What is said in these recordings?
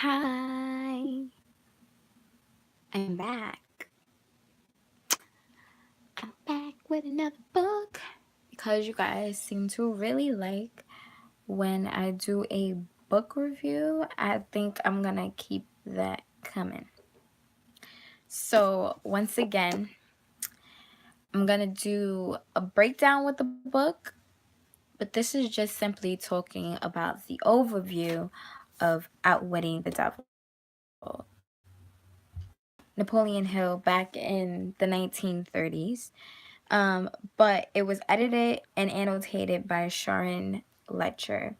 Hi, I'm back. I'm back with another book because you guys seem to really like when I do a book review. I think I'm gonna keep that coming. So, once again, I'm gonna do a breakdown with the book, but this is just simply talking about the overview of Outwitting the Devil. Napoleon Hill back in the 1930s. But it was edited and annotated by Sharon Letcher.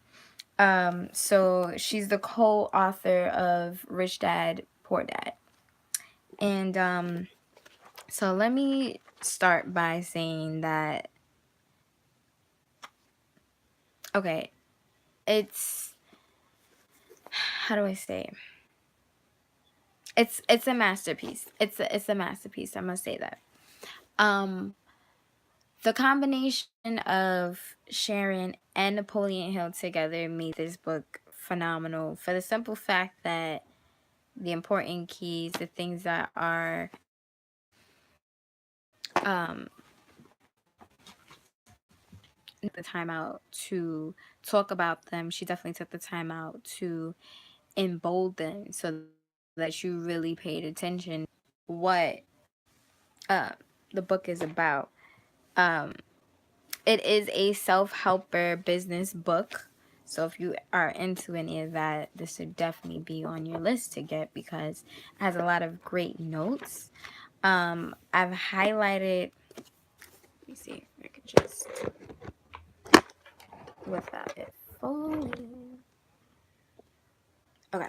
So she's the co-author of Rich Dad, Poor Dad. And so let me start by saying that, okay, it's, how do I say? It's a masterpiece. It's a masterpiece. I must say that. Um, the combination of Sharon and Napoleon Hill together made this book phenomenal for the simple fact that the important keys, the things that are the time out to talk about them. She definitely took the time out to embolden so that you really paid attention what uh, the book is about. Um, it is a self-helper business book. So if you are into any of that, this should definitely be on your list to get because it has a lot of great notes. I've highlighted, let me see if I can just, without it falling. Okay.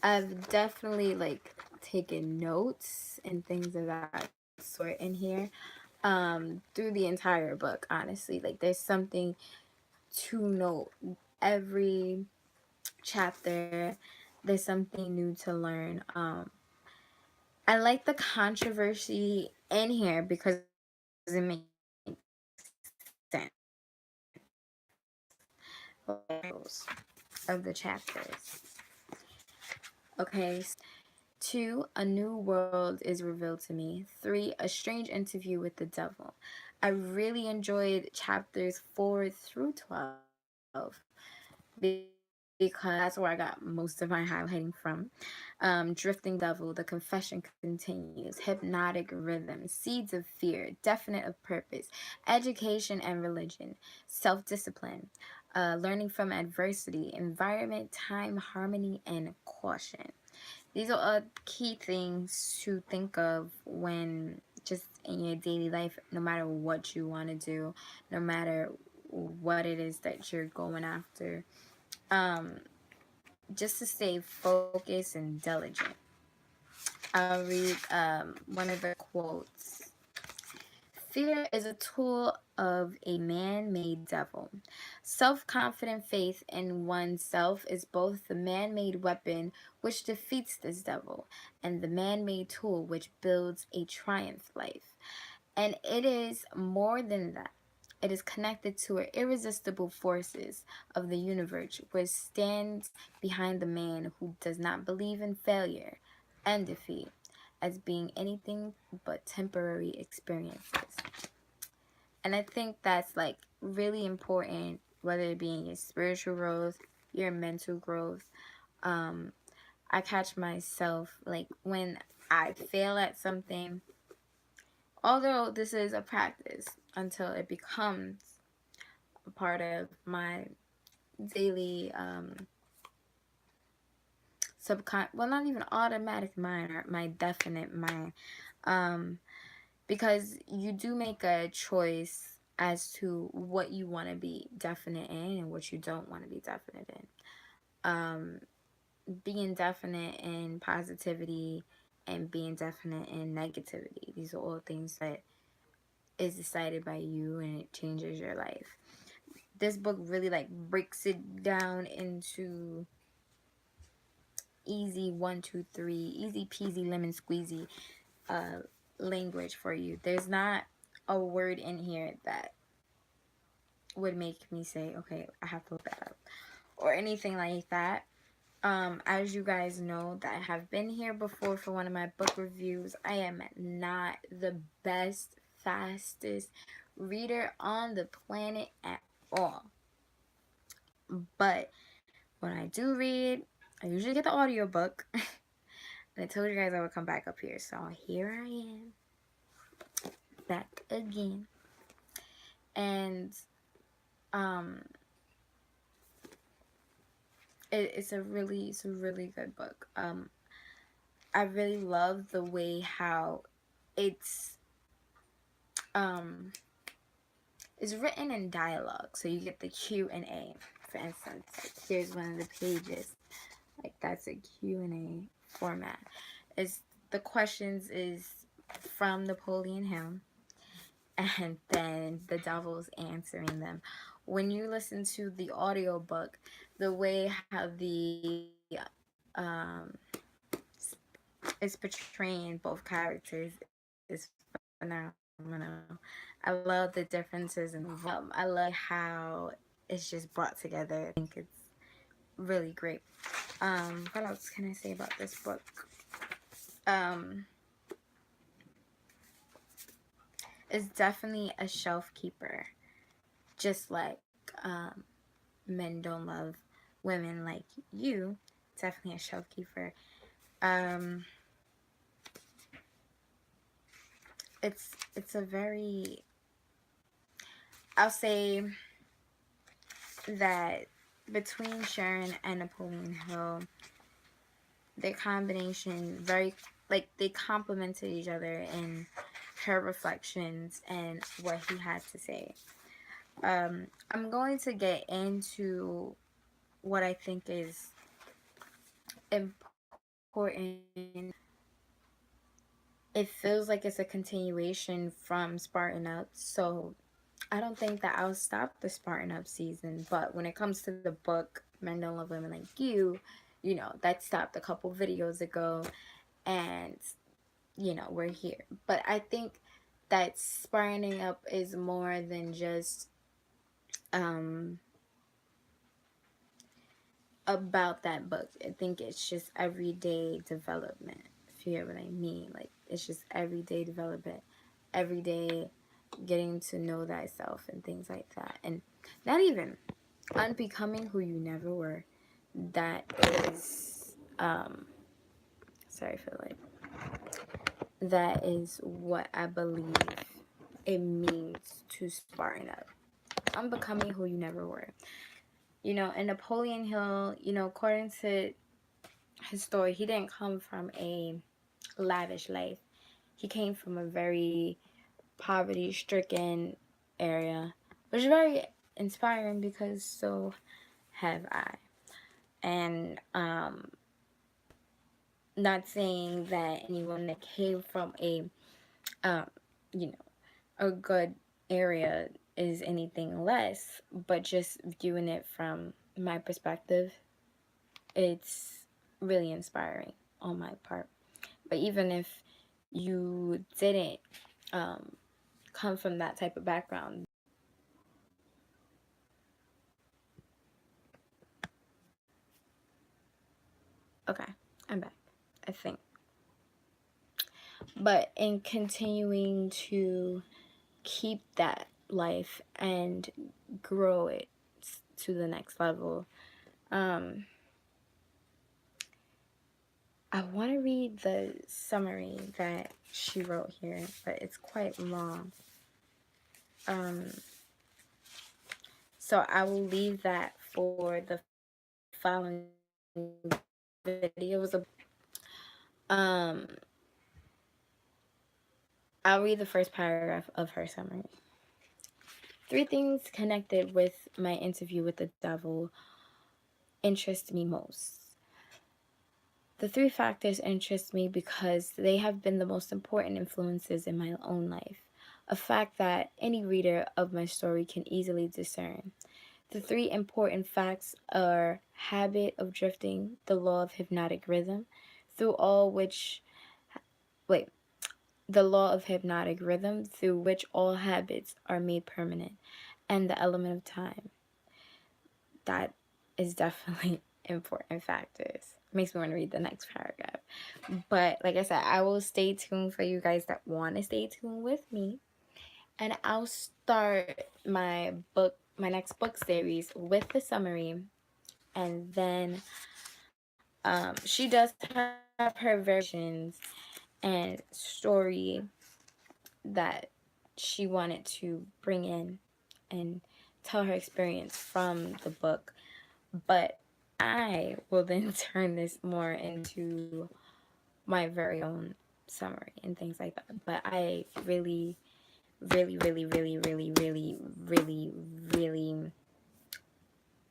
I've definitely like taken notes and things of that sort in here through the entire book, honestly. Like there's something to note every chapter. There's something new to learn. I like the controversy in here because it makes sense. Of the chapters. Okay. 2, a new world is revealed to me. 3, a strange interview with the devil. I really enjoyed chapters 4 through 12 because that's where I got most of my highlighting from. Drifting Devil, The Confession Continues, Hypnotic Rhythm, Seeds of Fear, Definite of Purpose, Education and Religion, Self-Discipline, Learning from Adversity, Environment, Time, Harmony, and Caution. These are all key things to think of when just in your daily life, no matter what you want to do, no matter what it is that you're going after, um, just to stay focused and diligent. I'll read one of the quotes. Fear is a tool of a man-made devil. Self-confident faith in oneself is both the man-made weapon which defeats this devil and the man-made tool which builds a triumph life. And it is more than that. It is connected to the irresistible forces of the universe which stands behind the man who does not believe in failure and defeat as being anything but temporary experiences. And I think that's like really important, whether it be in your spiritual growth, your mental growth. Um, I catch myself like when I fail at something, although this is a practice until it becomes a part of my daily well, not even automatic mind or my definite mind. Um, because you do make a choice as to what you want to be definite in and what you don't want to be definite in. Being definite in positivity and being definite in negativity. These are all things that is decided by you and it changes your life. This book really like breaks it down into easy 1, 2, 3, easy peasy lemon squeezy uh, language for you. There's not a word in here that would make me say, okay, I have to look that up or anything like that. As you guys know that have been here before for one of my book reviews, I am not the best, fastest reader on the planet at all. But when I do read, I usually get the audiobook. And I told you guys I would come back up here. So here I am. Back again. And it's a really good book. I really love the way how it's is written in dialogue. So you get the Q&A. For instance, like here's one of the pages. Like that's a Q&A format. Is the questions is from Napoleon Hill, and then the devil's answering them. When you listen to the audiobook, the way how the um is portraying both characters is phenomenal. I love the differences in the I love how it's just brought together. I think it's really great. What else can I say about this book? It's definitely a shelf keeper, just like men don't love women like you. Definitely a shelf keeper. It's a very, I'll say that between Sharon and Napoleon Hill, their combination very, like, they complemented each other in her reflections and what he had to say. I'm going to get into what I think is important. It feels like it's a continuation from Spartan Up, so I don't think that I'll stop the Spartan Up season. But when it comes to the book Men Don't Love Women Like you know, that stopped a couple videos ago, and you know, we're here. But I think that Spartaning Up is more than just about that book. I think it's just everyday development, if you hear what I mean. Like, it's just everyday development, everyday getting to know thyself and things like that. And not even unbecoming who you never were. That is sorry for like, that is what I believe it means to Spartan Up. Unbecoming who you never were. You know, in Napoleon Hill, you know, according to his story, he didn't come from a lavish life. He came from a very poverty-stricken area, which is very inspiring because so have I. And not saying that anyone that came from a you know, a good area is anything less, but just viewing it from my perspective, it's really inspiring on my part. But even if you didn't come from that type of background, okay, I'm back, I think. But in continuing to keep that life and grow it to the next level, I want to read the summary that she wrote here, but it's quite long. So I will leave that for the following videos. I'll read the first paragraph of her summary. 3 things connected with my interview with the devil interest me most. The 3 factors interest me because they have been the most important influences in my own life, a fact that any reader of my story can easily discern. The 3 important facts are habit of drifting, the law of hypnotic rhythm, through which all habits are made permanent, and the element of time. That is definitely important factors. Makes me want to read the next paragraph. But like I said, I will stay tuned for you guys that want to stay tuned with me. And I'll start my next book series with the summary. And then she does have her variations and story that she wanted to bring in and tell her experience from the book. But I will then turn this more into my very own summary and things like that. But I really, really, really, really, really, really, really, really,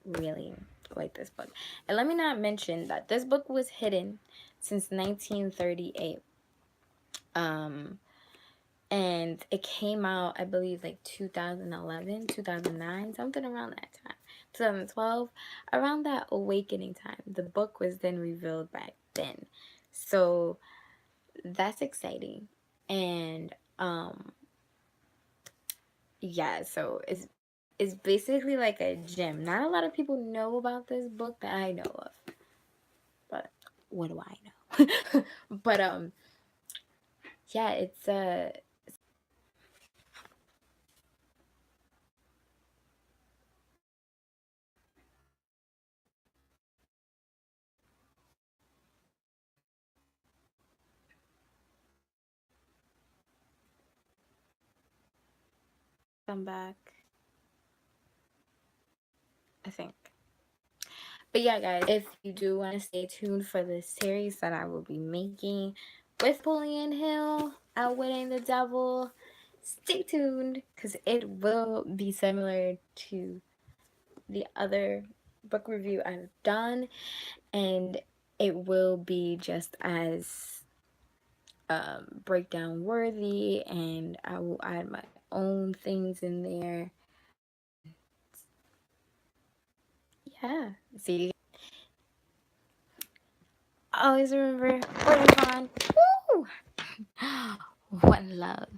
really like this book. And let me not mention that this book was hidden since 1938. And it came out, I believe, like 2011, 2009, something around that time. 2012, around that awakening time. The book was then revealed back then. So that's exciting. And yeah, so it's basically like a gem. Not a lot of people know about this book that I know of. But what do I know? But yeah, it's come back, I think. But yeah, guys, if you do want to stay tuned for the series that I will be making with Napoleon Hill, Outwitting the Devil, stay tuned because it will be similar to the other book review I've done, and it will be just as breakdown worthy, and I will add my own things in there. Yeah, see, always remember, where you on. Woo! One love.